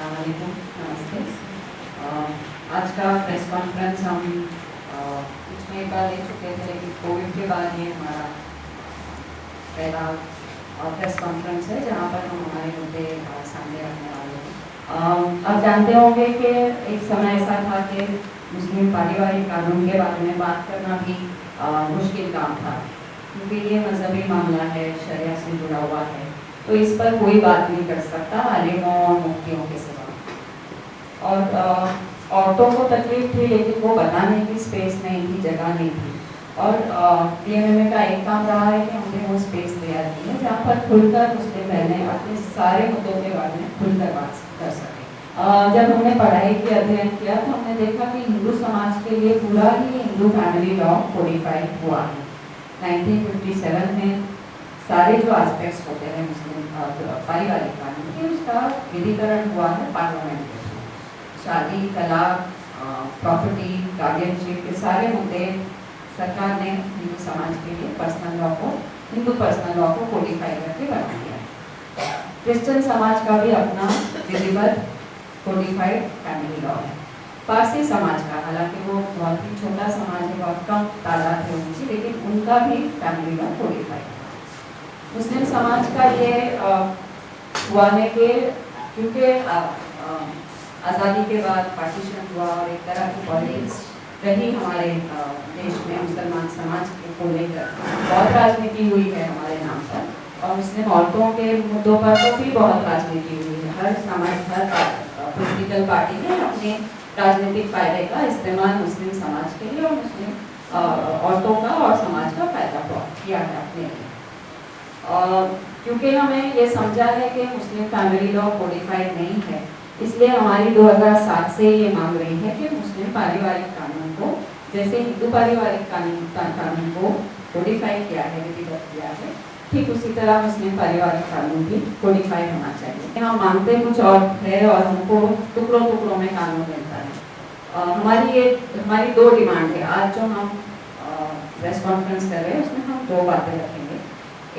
अस्सलाम वालेकुम, नमस्ते। आज का प्रेस कॉन्फ्रेंस हम कुछ महीने बाद ले चुके थे, लेकिन कोविड के बाद ये हमारा पहला प्रेस कॉन्फ्रेंस है जहाँ पर हम हमारे मुद्दे सामने रखने वाले हैं। आप जानते होंगे कि एक समय ऐसा था कि मुस्लिम पारिवारिक कानून के बारे में बात करना भी मुश्किल काम था, क्योंकि ये मजहबी मामला है, शरिया से जुड़ा हुआ है, तो इस पर कोई बात नहीं कर सकता आलिमों और मुफ्तियों के सिवा। और औरतों को तकलीफ थी, लेकिन वो बताने की स्पेस नहीं थी, जगह नहीं थी। और PMMA का एक काम रहा है कि हमने वो स्पेस तैयार की है जहाँ पर खुलकर मुस्लिम बहनें अपने सारे मुद्दों के बारे में खुलकर बात कर सकें। जब हमने पढ़ाई की, अध्ययन किया, तो हमने देखा कि हिंदू समाज के लिए पूरा ही हिंदू फैमिली लॉ कोडिफाइड हुआ है 1957 में। सारे जो एस्पेक्ट्स होते हैं मुस्लिम पारिवारिक कानून के, उसका विधिकरण हुआ है पार्लियामेंट में। शादी, तलाक, प्रॉपर्टी, गार्डियनशिप, के सारे मुद्दे सरकार ने हिंदू समाज के लिए पर्सनल लॉ को, हिंदू पर्सनल लॉ को कोडिफाई करके बना दिया है। क्रिश्चियन समाज का भी अपना विधिवत कोडिफाइड फैमिली लॉ है। पारसी समाज का, हालांकि वो बहुत ही छोटा समाज है, बहुत कम तादाद है उनकी, लेकिन उनका भी फैमिली लॉ कोडिफाइड है। मुस्लिम समाज का ये हुआ है कि क्योंकि आज़ादी के बाद पार्टीशन हुआ और एक तरह की पॉलिटिक्स रही हमारे देश में मुसलमान समाज को लेकर, बहुत राजनीति हुई है हमारे नाम पर, और मुस्लिम औरतों के मुद्दों पर तो भी बहुत राजनीति हुई है। हर समाज, हर पॉलिटिकल पार्टी ने अपने राजनीतिक फायदे का इस्तेमाल मुस्लिम समाज के लिए और मुस्लिम औरतों का और समाज का फायदा किया है अपने लिए। क्योंकि हमें ये समझा है कि मुस्लिम फैमिली लॉ कोडिफाइड नहीं है, इसलिए हमारी 2007 से ये मांग रही है कि मुस्लिम पारिवारिक कानून को, जैसे हिंदू पारिवारिक कानून को कोडिफाई किया है, विधिवत किया है, ठीक उसी तरह मुस्लिम पारिवारिक कानून भी कोडिफाई होना चाहिए। हम मांगते कुछ और है और हमको टुकड़ों टुकड़ों में कानून मिलता है। हमारी दो डिमांड है। आज जो हम प्रेस कॉन्फ्रेंस कर रहे हैं उसमें हम दो बातें रखेंगे।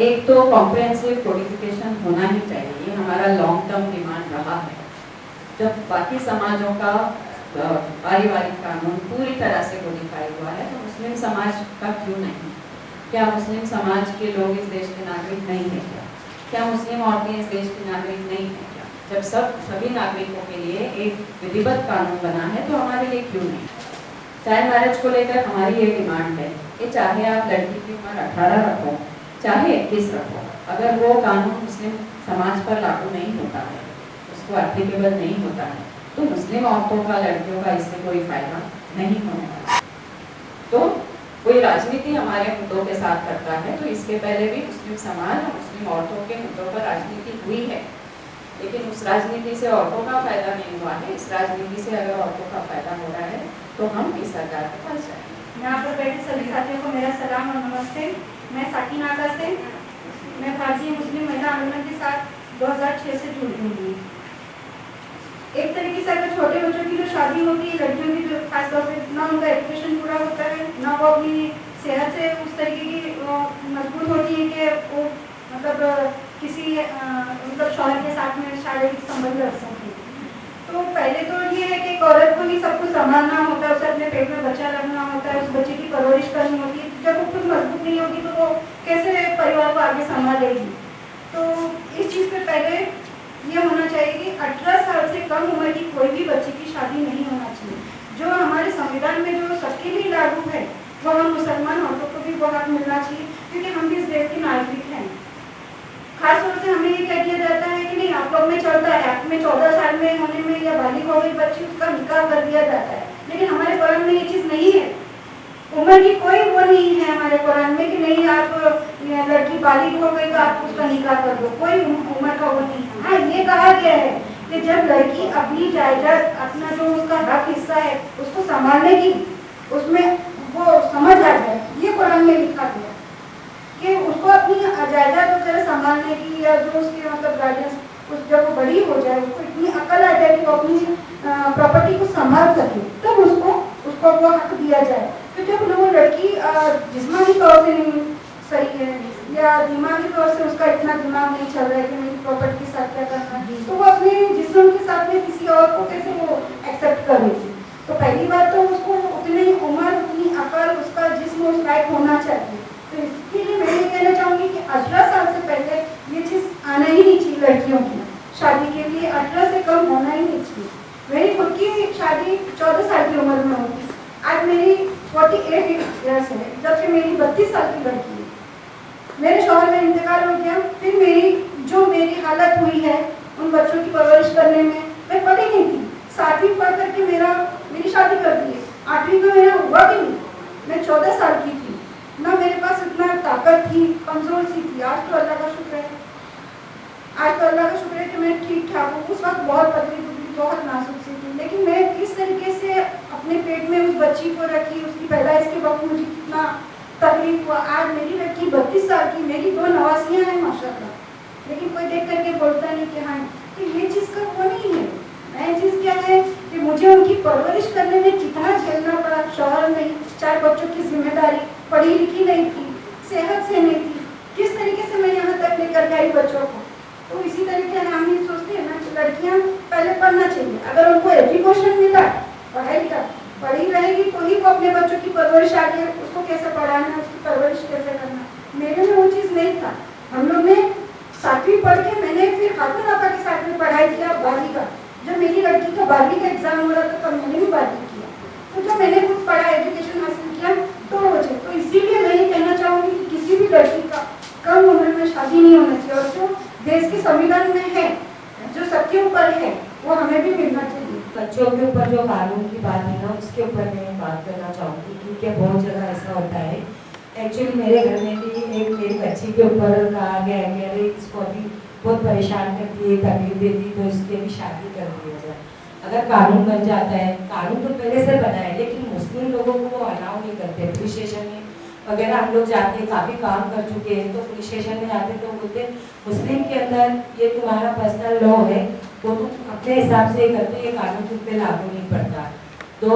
एक तो कॉम्प्रिहेंसिव कोडिफिकेशन होना ही चाहिए, ये हमारा लॉन्ग टर्म डिमांड रहा है। जब बाकी समाजों का पारिवारिक कानून पूरी तरह से कोडिफाई हुआ है, तो मुस्लिम समाज का क्यों नहीं? क्या मुस्लिम समाज के लोग इस देश के नागरिक नहीं हैं क्या? क्या मुस्लिम औरतें इस देश की नागरिक नहीं हैं क्या? जब सभी नागरिकों के लिए एक विधिवत कानून बना है, तो हमारे लिए क्यों नहीं? चाइल्ड मैरिज को लेकर हमारी ये डिमांड है कि चाहे आप लड़की की उम्र 18 रखो, चाहे 21 रखो, अगर वो कानून मुस्लिम समाज पर लागू नहीं होता है, उसको एप्लीकेबल नहीं होता है, तो मुस्लिम औरतों का, लड़कियों का इससे कोई फायदा नहीं होने वाला। तो कोई राजनीति हमारे मुद्दों के साथ करता है, तो इसके पहले भी मुस्लिम समाज और मुस्लिम औरतों के मुद्दों पर राजनीति हुई है, लेकिन उस राजनीति से औरतों का फायदा नहीं हुआ है। इस राजनीति से अगर औरतों का फायदा हो रहा है, तो हम इस सरकार के पास जाएंगे। यहाँ पर बैठे सभी साथियों को मेरा सलाम और नमस्ते। मैं साकिन आगा से, मैं भारतीय मुस्लिम महिला आंदोलन के साथ 2006 से जुड़ी हुई। एक तरीके से अगर छोटे बच्चों की जो शादी होती है, लड़कियों की जो खासतौर से ना उनका एजुकेशन पूरा होता है, ना वो अपनी सेहत से उस तरीके की मजबूत होती है कि वो मतलब किसी मतलब शौहर के साथ में शारीरिक संबंध रख सके। तो पहले तो ये है कि एक औरत को ही सब कुछ संभालना होता है, उसे अपने पेट में बच्चा रखना होता है, उस बच्चे की परवरिश करनी होती है। जब वो खुद मजबूत नहीं होगी तो वो कैसे परिवार को आगे संभालेगी? तो इस चीज़ पे पहले ये होना चाहिए कि 18 साल से कम उम्र की कोई भी बच्चे की शादी नहीं होना चाहिए। जो हमारे संविधान में जो सबके लिए लागू है, वो हम मुसलमान औरतों को भी वो हक मिलना चाहिए, क्योंकि हम भी इस देश के नागरिक हैं। खासतौर से हमें ये कह दिया जाता है कि नहीं, आप लोग में चलता है, आप में 14 साल में होने में या बालिग हो गई बच्ची, उसका निकाह कर दिया जाता है, लेकिन हमारे कुरान में ये चीज़ नहीं है। उम्र की कोई वो नहीं है हमारे कुरान में कि नहीं आप लड़की बालिग हो गई तो आप उसका निकाह कर दो, कोई उम्र का वो नहीं है। हाँ, ये कहा गया है कि जब लड़की अपनी जायदाद, अपना जो उसका हक हिस्सा है उसको संभालने की, उसमें वो समझ आ जाए, ये कुरान में लिखा गया कि उसको अपनी जायदाद वगैरह संभालने की, या जो उसके मतलब गार्डियंस, उस जब वो बड़ी हो जाए, उसको इतनी अकल आ जाए कि वो अपनी प्रॉपर्टी को संभाल सके, तब उसको वो हक दिया जाए। तो जब वो लड़की जिस्मानी तौर से नहीं सही है या दिमागी तौर से उसका इतना दिमाग नहीं चल रहा है कि मेरी प्रॉपर्टी के साथ क्या करना है, तो वो अपने जिस्म के साथ में किसी को कैसे वो एक्सेप्ट करेगी। तो पहली बात तो उसको उतनी उम्र, उतनी अकल, उसका जिस्म उस लायक होना चाहिए। तो इसके लिए मैं ये कहना चाहूँगी कि 18 साल से पहले ये चीज़ आना ही नहीं चाहिए लड़कियों की शादी के लिए, 18 से कम होना ही नहीं चाहिए। मेरी खुद की शादी 14 साल की उम्र में होगी, आज मेरी 48 ईयर्स है, जबकि मेरी 32 साल की लड़की है। मेरे शौहर का इंतकाल हो गया, फिर मेरी हालत हुई है उन बच्चों की परवरिश करने में। मैं पढ़ी नहीं थी, 7वीं पढ़ करके मेरी शादी कर दी है, 8वीं में मेरा हुआ भी नहीं। मैं 14 साल की थी, ना मेरे पास इतना ताकत थी, कमजोर सी थी। आज तो अल्लाह का शुक्र है, आज तो अल्लाह का शुक्र है कि मैं ठीक ठाक हूँ। उस वक्त बहुत पतली दुबली, बहुत नाजुक सी थी, लेकिन मैं किस तरीके से अपने पेट में उस बच्ची को रखी, उसकी पैदाइश के वक्त मुझे कितना तकलीफ हुआ। आज मेरी लड़की 32 साल की, मेरी 2 नवासियाँ हैं माशाल्लाह, लेकिन कोई देख करके बोलता नहीं कि हाँ कि ये चीज़ का वो नहीं है। नई चीज़ क्या है कि मुझे उनकी परवरिश करने में कितना झेलना पड़ा। शौहर नहीं, 4 बच्चों की जिम्मेदारी, पढ़ी लिखी नहीं थी, सेहत से नहीं थी, किस तरीके से मैं यहाँ तक लेकर गई बच्चों को। तो इसी तरीके से हम ये सोचते हैं ना कि लड़कियाँ पहले पढ़ना चाहिए, अगर उनको एजुकेशन मिला, पढ़ाई का पढ़ी रहेगी तो ही वो अपने बच्चों की परवरिश आगे, उसको कैसे पढ़ाना, उसकी परवरिश कैसे करना। मेरे में वो चीज़ नहीं था। हम लोग ने 7वीं पढ़ के, मैंने फिर खातून आपा के साथ में पढ़ाई किया 12वीं का। जब मेरी लड़की का 12वीं का एग्जाम हो रहा था तब मैंने भी 12वीं किया। तो जब मैंने कुछ पढ़ा, एजुकेशन हासिल किया तो हो जाए। तो इसीलिए मैं ये कहना चाहूँगी कि किसी भी लड़की का कम उम्र में शादी नहीं होना चाहिए, और जो देश के संविधान में है, जो सबके ऊपर है, वो हमें भी मिलना चाहिए। बच्चों के ऊपर जो कानून की बात है ना, उसके ऊपर मैं बात करना चाहूँगी, क्योंकि बहुत जगह ऐसा होता है। एक्चुअली मेरे घर में भी एक मेरी बच्ची के ऊपर कहा गया है कि अरे इसको अभी बहुत परेशान करती है, तकलीफ देती, तो इसकी भी शादी कर दी जाए। अगर कानून बन जाता है, कानून तो पहले से बना है, लेकिन मुस्लिम लोगों को वो अलाउ नहीं करते। पुलिस स्टेशन में वगैरह हम लोग जाते हैं, काफ़ी काम कर चुके हैं, तो पुलिस स्टेशन में जाते तो बोलते मुस्लिम के अंदर ये तुम्हारा पर्सनल लॉ है, वो तुम अपने हिसाब से करते, ये कानून तुम पे लागू नहीं पड़ता। तो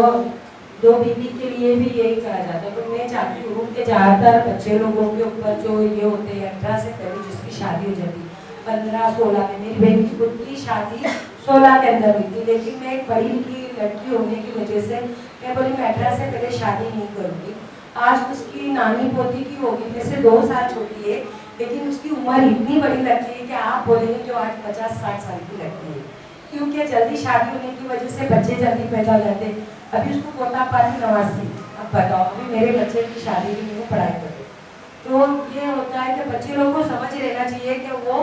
दो बीवी के लिए भी यही कहा जाता है। तो मैं चाहती हूँ कि ज़्यादातर बच्चे लोगों के ऊपर जो ये होते हैं 18 से पहले जिसकी शादी हो जाती, 15-16 में, मेरी बहन की खुद की शादी 16 के अंदर हुई थी, लेकिन मैं एक पढ़ी लिखी लड़की होने की वजह से मैं बोली मैं 18 से पहले शादी नहीं करूँगी। आज उसकी नानी पोती की होगी, मेरे से 2 साल छोटी है, लेकिन उसकी उम्र इतनी बड़ी लगती है कि आप बोलेंगे कि आज 50-60 साल की लगती है, क्योंकि जल्दी शादी होने की वजह से बच्चे जल्दी पैदा हो जाते हैं। अभी उसको पोता पाती 89, अब बताओ अभी मेरे बच्चे की शादी के लिए पढ़ाई करे। तो ये होता है कि बच्चे लोगों को समझ लेना चाहिए कि वो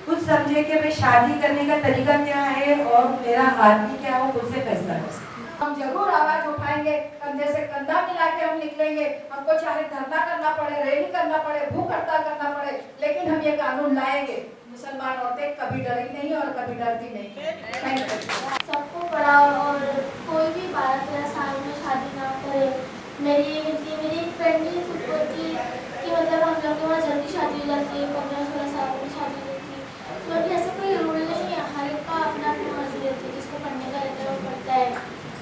खुद समझे कि भाई शादी करने का तरीका क्या है और मेरा आदमी क्या है, वो खुद से फैसला कर सकते। हम जरूर आवाज उठाएंगे, कंधे से कंधा मिला के हम निकलेंगे। हमको चाहे धरना करना पड़े, रैली करना पड़े, भूख हड़ताल करना पड़े, लेकिन हम ये कानून लाएंगे। मुसलमान औरतें कभी डरी नहीं और कभी डरती नहीं। सबको पढ़ाओ और कोई भी 12-13 साल में शादी ना करे। मेरी एक फ्रेंड भी खुद बोलती है कि मतलब हम लोग के वहाँ जल्दी शादी हो जाती है, 15-16 साल में शादी होती है। तो अभी ऐसा कोई रूल नहीं है, हर एक का अपना अपनी मर्जी रहती है। जिसको पढ़ने का रहता है वो पढ़ता है,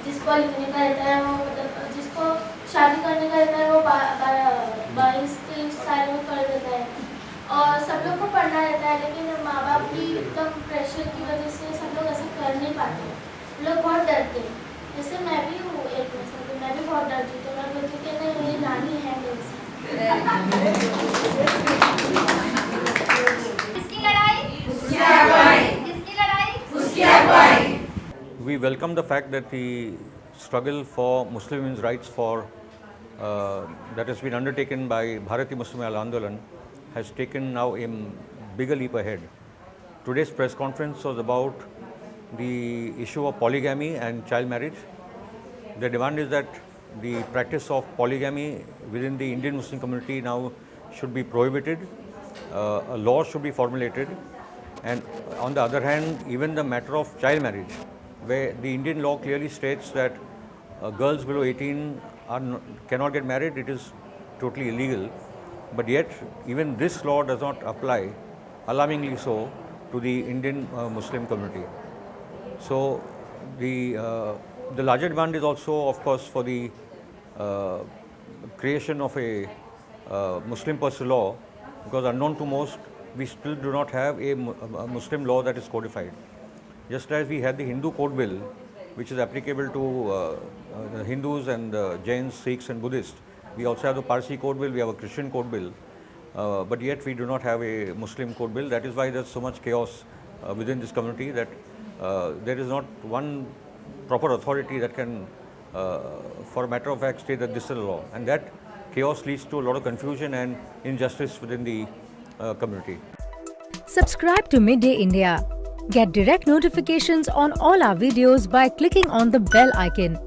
जिसको लिखने का रहता है वो मतलब, जिसको शादी करने का रहता है वो 22-23 साल में कर देता है। और सब लोग को पढ़ना रहता है, लेकिन माँ बाप की एकदम प्रेशर की वजह से सब लोग ऐसा कर नहीं पाते, लोग बहुत डरते हैं। जैसे मैं भी हूँ एक नस्ल की, मैं भी बहुत डरती हूँ। तो मैं बोलती हूँ कि नहीं, मेरी नानी है मेरे साथ। किसकी लड़ाई? उसकी अगुवाई। किसकी लड़ाई? उसकी अगुवाई। We welcome the fact that the struggle for Muslim women's rights that has been undertaken by Bharatiya Muslim Andolan has taken now a bigger leap ahead. Today's press conference was about the issue of polygamy and child marriage. The demand is that the practice of polygamy within the Indian Muslim community now should be prohibited. A law should be formulated, and on the other hand, even the matter of child marriage, where the Indian law clearly states that girls below 18 cannot get married, it is totally illegal. But yet, even this law does not apply, alarmingly so, to the Indian Muslim community. So, the larger demand is also, of course, for the creation of a Muslim personal law, because unknown to most, we still do not have a Muslim law that is codified. Just as we had the Hindu Code Bill, which is applicable to the Hindus and Jains, Sikhs and Buddhists, we also have the Parsi Code Bill, we have a Christian Code Bill, but yet we do not have a Muslim Code Bill. That is why there's so much chaos within this community, that there is not one proper authority that can, for a matter of fact, state that this is the law. And that chaos leads to a lot of confusion and injustice within the community. Subscribe to Midday India. Get direct notifications on all our videos by clicking on the bell icon.